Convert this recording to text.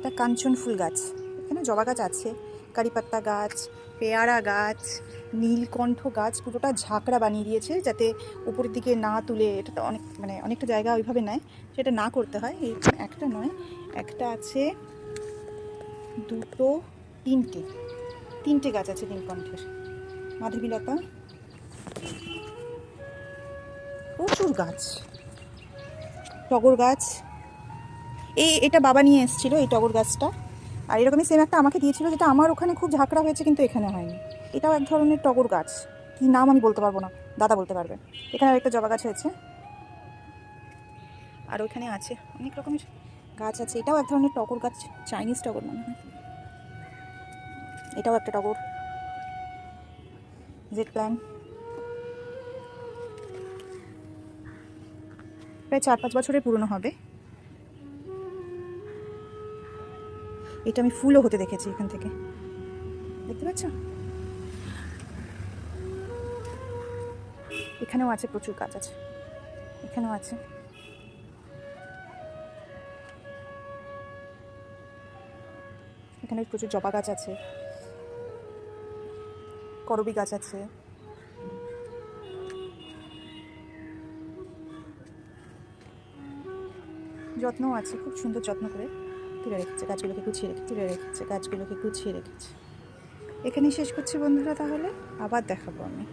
এটা কাঞ্চন ফুল গাছ। এখানে জবা গাছ আছে, কারিপাত্তা গাছ, পেয়ারা গাছ, নীলকণ্ঠ গাছ। পুরোটা ঝাঁকড়া বানিয়ে দিয়েছে যাতে উপরের দিকে না তুলে, এটা তো অনেকটা জায়গা ওইভাবে নেয়, সেটা না করতে হয়। এখানে একটা নয়, একটা আছে, দুটো, তিনটে গাছ আছে নীলকণ্ঠের। মাধবীলতা, প্রচুর গাছ, টগর গাছ। এটা বাবা নিয়ে এসেছিলো এই টগর গাছটা, আর এরকমই সেম একটা আমাকে দিয়েছিল, যেটা আমার ওখানে খুব ঝাঁকড়া হয়েছে কিন্তু এখানে হয়নি। এটাও এক ধরনের টগর গাছ, কী নাম আমি বলতে পারবো না, দাদা বলতে পারবে। এখানে একটা জবা গাছ হয়েছে, আর ওইখানে আছে অনেক রকমের গাছ আছে। এটাও এক ধরনের টগর গাছ, চাইনিজ টগর মনে হয়। এটাও একটা টগর, জেড প্ল্যান্ট। প্রায় 4-5 বছরের পুরনো হবে। এটা আমি ফুলও হতে দেখেছি এখান থেকে, দেখতে পাচ্ছ? এখানেও আছে, প্রচুর গাছ আছে, এখানেও আছে। এখানে প্রচুর জবা গাছ আছে, করবী গাছ আছে। যত্নও আছে, খুব সুন্দর যত্ন করে তুলে রেখেছে গাছগুলোকে, গাছগুলোকে গুছিয়ে রেখেছে। এখানেই শেষ করছি বন্ধুরা, তাহলে আবার দেখাবো আমি।